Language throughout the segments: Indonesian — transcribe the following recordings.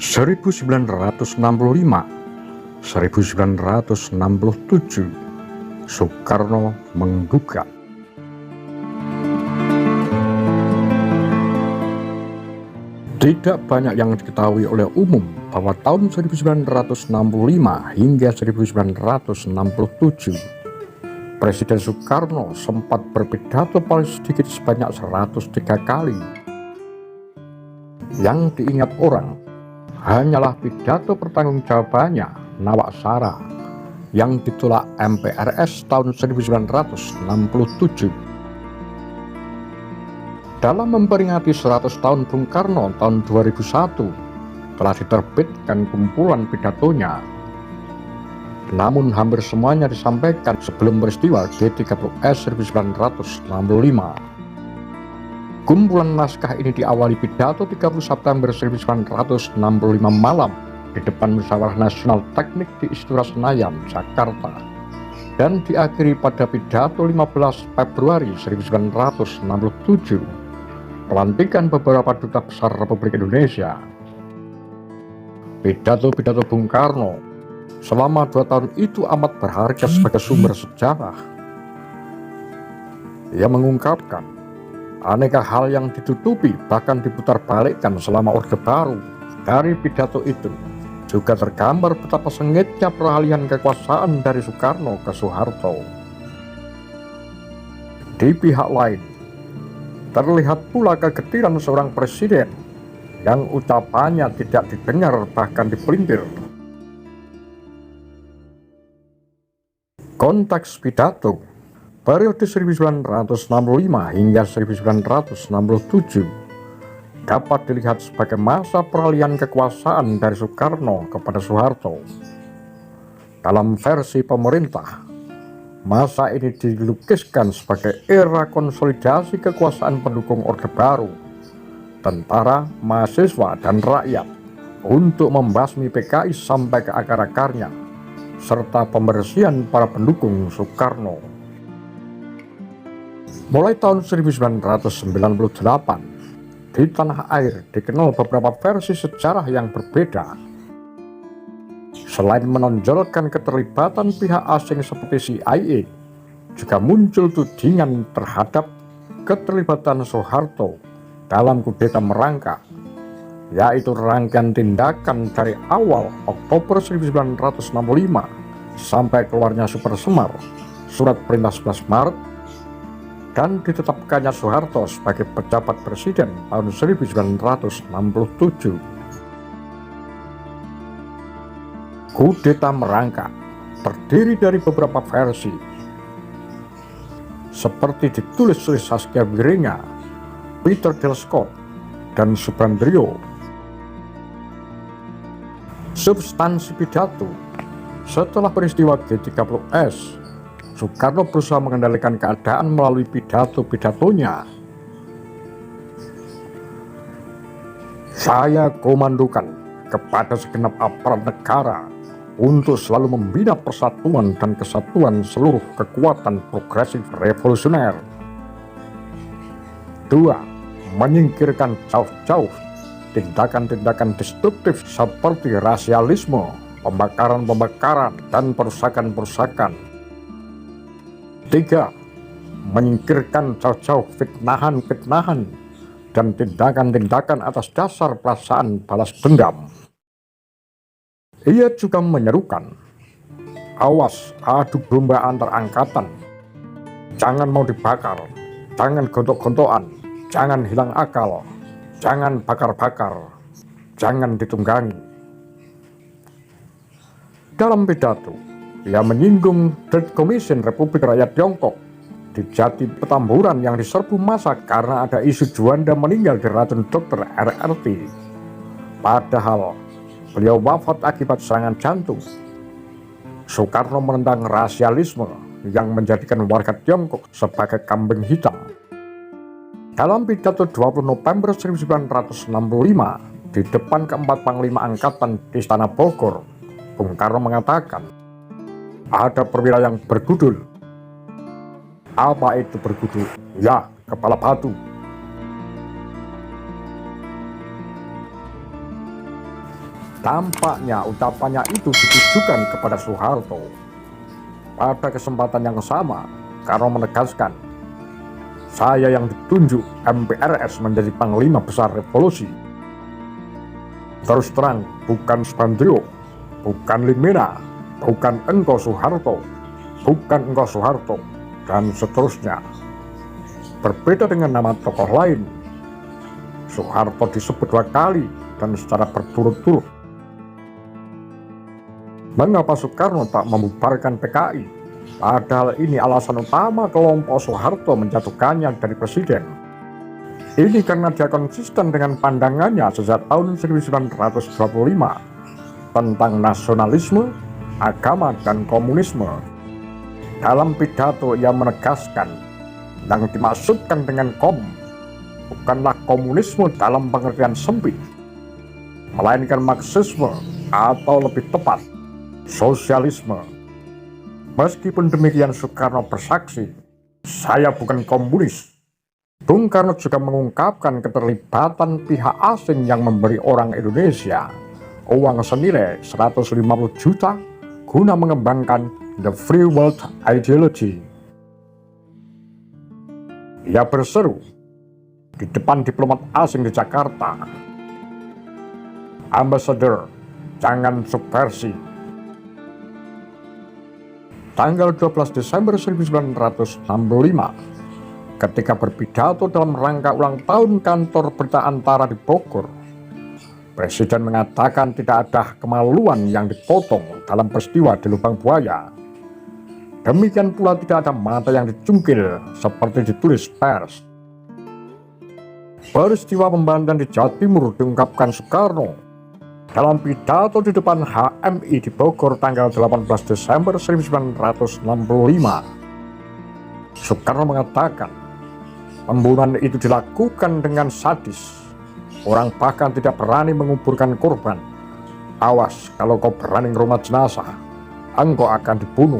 1965, 1967, Soekarno menggugat. Tidak banyak yang diketahui oleh umum bahwa tahun 1965 hingga 1967, Presiden Soekarno sempat berpidato paling sedikit sebanyak 103 kali. Yang diingat orang hanyalah pidato pertanggungjawabannya Nawaksara yang ditolak MPRS tahun 1967. Dalam memperingati 100 tahun Bung Karno tahun 2001 telah diterbitkan kumpulan pidatonya. Namun hampir semuanya disampaikan sebelum peristiwa G30S 1965. Kumpulan naskah ini diawali pidato 30 September 1965 malam di depan Musyawarah Nasional Teknik di Istora Senayan, Jakarta, dan diakhiri pada pidato 15 Februari 1967 pelantikan beberapa duta besar Republik Indonesia. Pidato-pidato Bung Karno selama 2 tahun itu amat berharga sebagai sumber sejarah. Ia mengungkapkan aneka hal yang ditutupi bahkan diputar balikkan selama Orde Baru. Dari pidato itu juga tergambar betapa sengitnya peralihan kekuasaan dari Soekarno ke Soeharto. Di pihak lain, terlihat pula kegetiran seorang presiden yang ucapannya tidak didengar bahkan dipelintir. Konteks pidato periode 1965 hingga 1967 dapat dilihat sebagai masa peralihan kekuasaan dari Soekarno kepada Soeharto. Dalam versi pemerintah, masa ini dilukiskan sebagai era konsolidasi kekuasaan pendukung Orde Baru, tentara, mahasiswa, dan rakyat untuk membasmi PKI sampai ke akar-akarnya, serta pembersihan para pendukung Soekarno. Mulai tahun 1998, di tanah air dikenal beberapa versi sejarah yang berbeda. Selain menonjolkan keterlibatan pihak asing seperti CIA, juga muncul tudingan terhadap keterlibatan Soeharto dalam kudeta Merangka, yaitu rangkaian tindakan dari awal Oktober 1965 sampai keluarnya Super Semar, Surat Perintah 11 Maret, dan ditetapkannya Soeharto sebagai pejabat presiden tahun 1967. Kudeta Merangka terdiri dari beberapa versi, seperti ditulis oleh Saskia Wiringa, Peter Del Scott, dan Subandrio. Substansi pidato: setelah peristiwa G30S, Soekarno berusaha mengendalikan keadaan melalui pidato-pidatonya. Saya komandokan kepada segenap aparat negara untuk selalu membina persatuan dan kesatuan seluruh kekuatan progresif revolusioner. 2. Menyingkirkan jauh-jauh tindakan-tindakan destruktif seperti rasialisme, pembakaran-pembakaran, dan perusakan-perusakan. 3. Menyingkirkan jauh-jauh fitnahan-fitnahan dan tindakan-tindakan atas dasar perasaan balas dendam. Ia juga menyerukan, awas adu domba antar angkatan, jangan mau dibakar, jangan gontok-gontokan, jangan hilang akal, jangan bakar-bakar, jangan ditunggangi. Dalam pidato, ia menyinggung Trade Commission Republik Rakyat Tiongkok di Jati Petamburan yang diserbu massa karena ada isu Juanda meninggal diracun dokter RRT. Padahal beliau wafat akibat serangan jantung. Soekarno menentang rasialisme yang menjadikan warga Tiongkok sebagai kambing hitam. Dalam pidato 20 November 1965 di depan keempat Panglima Angkatan di Istana Bogor, Bung Karno mengatakan, ada perwira yang bergudul. Apa itu bergudul? Ya, kepala batu. Tampaknya ucapannya itu ditujukan kepada Soeharto. Pada kesempatan yang sama, Karno menegaskan, "Saya yang ditunjuk MPRS menjadi Panglima Besar Revolusi. Terus terang, bukan Subandrio, bukan Limena, bukan engkau Soeharto, bukan engkau Soeharto," dan seterusnya. Berbeda dengan nama tokoh lain, Soeharto disebut 2 kali dan secara berturut-turut. Mengapa Soekarno tak membubarkan PKI? Padahal ini alasan utama kelompok Soeharto menjatuhkannya dari presiden. Ini karena dia konsisten dengan pandangannya sejak tahun 1925 tentang nasionalisme, agama, dan komunisme. Dalam pidato ia menegaskan, yang dimaksudkan dengan bukanlah komunisme dalam pengertian sempit, melainkan Marxisme atau lebih tepat, sosialisme. Meskipun demikian, Soekarno bersaksi, "Saya bukan komunis." Bung Karno juga mengungkapkan keterlibatan pihak asing yang memberi orang Indonesia uang senilai 150 juta guna mengembangkan the free world ideology. Ia berseru di depan diplomat asing di Jakarta, "Ambassador, jangan subversi." Tanggal 12 Desember 1965, ketika berpidato dalam rangka ulang tahun kantor berita Antara di Bogor, Presiden mengatakan tidak ada kemaluan yang dipotong dalam peristiwa di Lubang Buaya. Demikian pula tidak ada mata yang dicungkil seperti ditulis pers. Peristiwa pembantaian di Jawa Timur diungkapkan Soekarno dalam pidato di depan HMI di Bogor tanggal 18 Desember 1965. Soekarno mengatakan, pembunuhan itu dilakukan dengan sadis. Orang bahkan tidak berani menguburkan korban. Awas, kalau kau berani ke rumah jenazah, engkau akan dibunuh.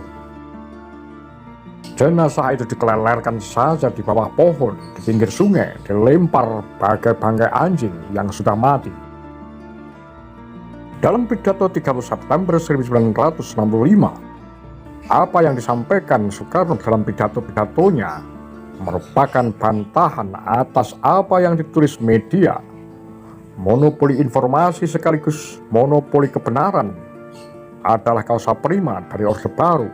Jenazah itu dikelelerkan saja di bawah pohon, di pinggir sungai, dilempar bagai bangkai anjing yang sudah mati. Dalam pidato 30 September 1965, apa yang disampaikan Soekarno dalam pidato-pidatonya merupakan bantahan atas apa yang ditulis media. Monopoli informasi sekaligus monopoli kebenaran adalah kausa prima dari Orde Baru.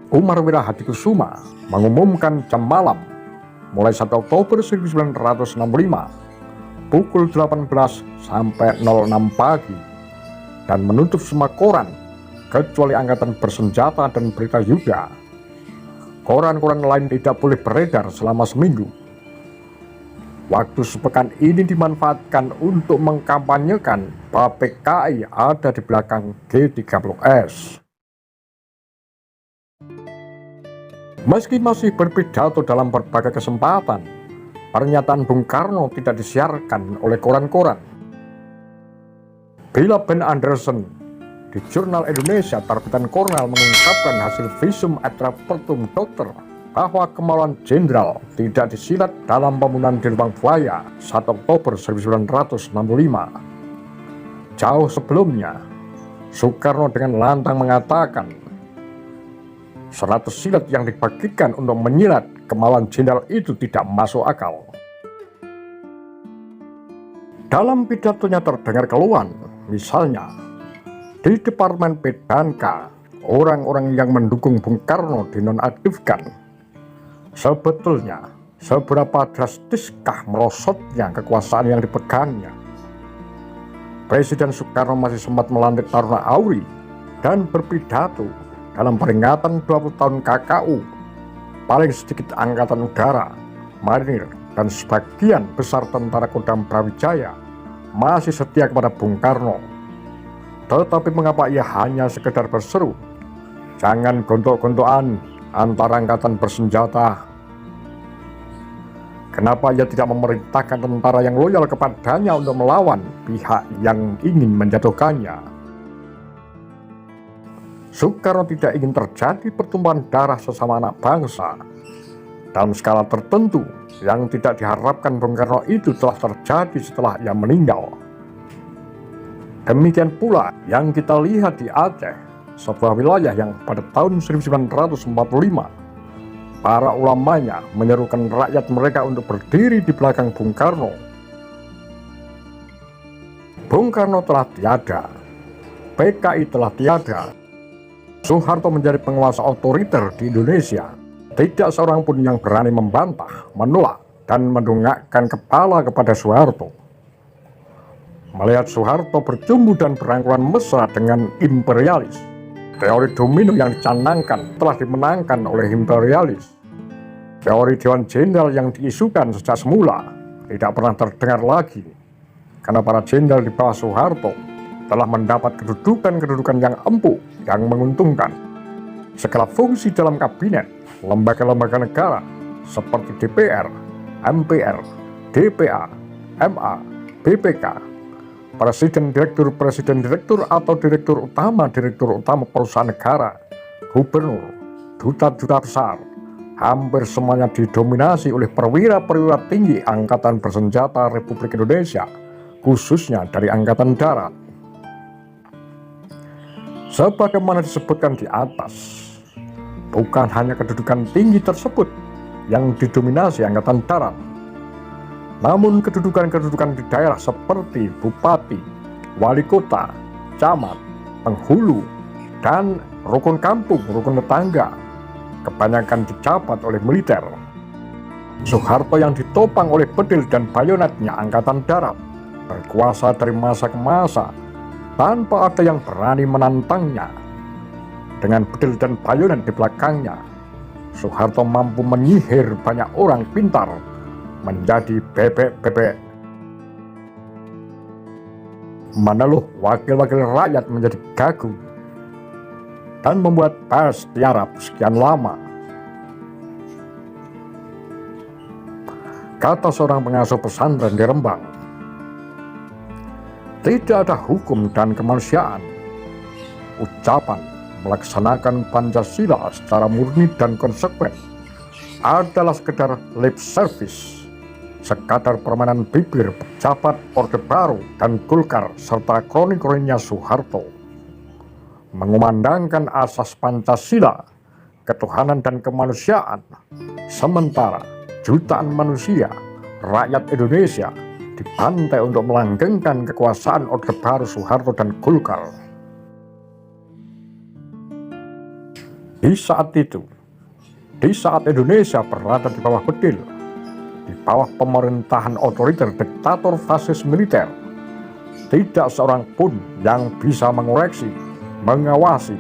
Umar Wirahadikusuma mengumumkan jam malam mulai 1 Oktober 1965 pukul 18 sampai 06 pagi dan menutup semua koran kecuali Angkatan Bersenjata dan Berita Yuda. Koran-koran lain tidak boleh beredar selama seminggu. Waktu sepekan ini dimanfaatkan untuk mengkampanyekan bahwa PKI ada di belakang G30S. Meski masih berpidato dalam berbagai kesempatan, pernyataan Bung Karno tidak disiarkan oleh koran-koran. Bila Ben Anderson di Jurnal Indonesia terbitan Kornel mengungkapkan hasil visum et repertum dokter bahwa kemaluan jenderal tidak disilat dalam pembunuhan di Lubang Buaya 1 Oktober 1965. Jauh sebelumnya, Soekarno dengan lantang mengatakan 100 silat yang dibagikan untuk menyilat kemaluan jenderal itu tidak masuk akal. Dalam pidatonya terdengar keluhan, misalnya di Departemen Pedanka, orang-orang yang mendukung Bung Karno dinonaktifkan. Sebetulnya, seberapa drastiskah merosotnya kekuasaan yang dipegangnya? Presiden Soekarno masih sempat melantik Taruna Auri dan berpidato dalam peringatan 20 tahun KKU. Paling sedikit Angkatan Udara, Marinir, dan sebagian besar tentara Kodam Brawijaya masih setia kepada Bung Karno. Tetapi mengapa ia hanya sekedar berseru, "Jangan gontok-gontokan antara angkatan bersenjata"? Kenapa ia tidak memerintahkan tentara yang loyal kepadanya untuk melawan pihak yang ingin menjatuhkannya? Soekarno tidak ingin terjadi pertumpahan darah sesama anak bangsa. Dalam skala tertentu yang tidak diharapkan Bung Karno itu telah terjadi setelah ia meninggal. Demikian pula yang kita lihat di Aceh, sebuah wilayah yang pada tahun 1945 para ulamanya menyerukan rakyat mereka untuk berdiri di belakang Bung Karno. Bung Karno telah tiada, PKI telah tiada, Soeharto menjadi penguasa otoriter di Indonesia. Tidak seorang pun yang berani membantah, menolak, dan mendongakkan kepala kepada Soeharto. Melihat Soeharto bercumbu dan berangkulan mesra dengan imperialis, teori domino yang dicanangkan telah dimenangkan oleh imperialis. Teori Dewan Jenderal yang diisukan sejak semula tidak pernah terdengar lagi, karena para jenderal di bawah Soeharto telah mendapat kedudukan yang empuk yang menguntungkan. Segala fungsi dalam kabinet, lembaga-lembaga negara seperti DPR, MPR, DPA, MA, BPK, presiden direktur atau direktur utama perusahaan negara, gubernur, duta-duta besar, hampir semuanya didominasi oleh perwira-perwira tinggi Angkatan Bersenjata Republik Indonesia, khususnya dari Angkatan Darat. Sebagaimana disebutkan di atas, bukan hanya kedudukan tinggi tersebut yang didominasi Angkatan Darat, namun kedudukan di daerah seperti bupati, wali kota, camat, penghulu, dan rukun kampung, rukun tetangga kebanyakan dijabat oleh militer. Soeharto yang ditopang oleh bedil dan bayonetnya Angkatan Darat berkuasa dari masa ke masa tanpa ada yang berani menantangnya. Dengan bedil dan bayonet di belakangnya, Soeharto mampu menyihir banyak orang pintar menjadi bebek-bebek, meneluh wakil-wakil rakyat menjadi gagu, dan membuat pers tiarap sekian lama. Kata seorang pengasuh pesantren di Rembang, tidak ada hukum dan kemanusiaan. Ucapan melaksanakan Pancasila secara murni dan konsekuen adalah sekedar lip service, sekadar permainan bibir pejabat Orde Baru dan Golkar serta kroni-kroninya Soeharto. Mengumandangkan asas Pancasila, ketuhanan dan kemanusiaan, sementara jutaan manusia, rakyat Indonesia, dibantai untuk melanggengkan kekuasaan Orde Baru Soeharto dan Golkar. Di saat itu, di saat Indonesia berada di bawah bedil, di bawah pemerintahan otoriter diktator fasis militer, tidak seorang pun yang bisa mengoreksi, mengawasi,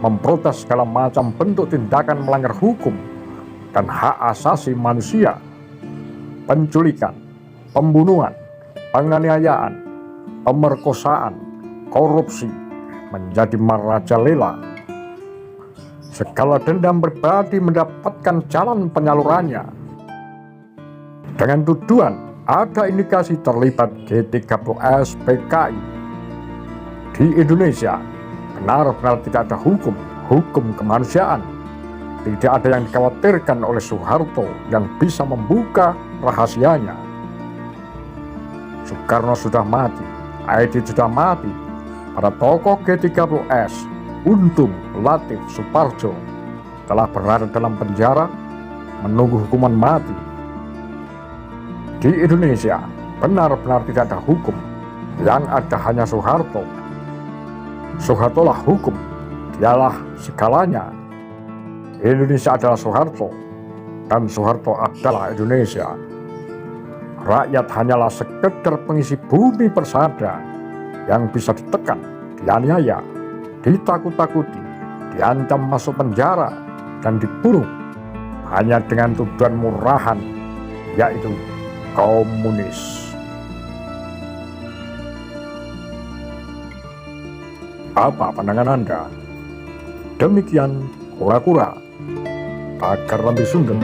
memprotes segala macam bentuk tindakan melanggar hukum dan hak asasi manusia, penculikan, pembunuhan, penganiayaan, pemerkosaan, korupsi, menjadi merajalela. Segala dendam pribadi mendapatkan jalan penyalurannya. Dengan tuduhan ada indikasi terlibat G30S PKI di Indonesia, benar-benar tidak ada hukum kemanusiaan. Tidak ada yang dikhawatirkan oleh Soeharto yang bisa membuka rahasianya. Soekarno sudah mati, Aidit sudah mati, para tokoh G30S, Untung, Latif, Suparjo telah berada dalam penjara menunggu hukuman mati. Di Indonesia benar-benar tidak ada hukum, yang ada hanya Soeharto. Soehartolah hukum, dialah segalanya. Indonesia adalah Soeharto, dan Soeharto adalah Indonesia. Rakyat hanyalah sekedar pengisi bumi persada yang bisa ditekan, dianiaya, ditakut-takuti, diancam masuk penjara, dan dibunuh hanya dengan tujuan murahan, yaitu komunis. Apa pandangan Anda? Demikian kura-kura, agar lebih sungguh.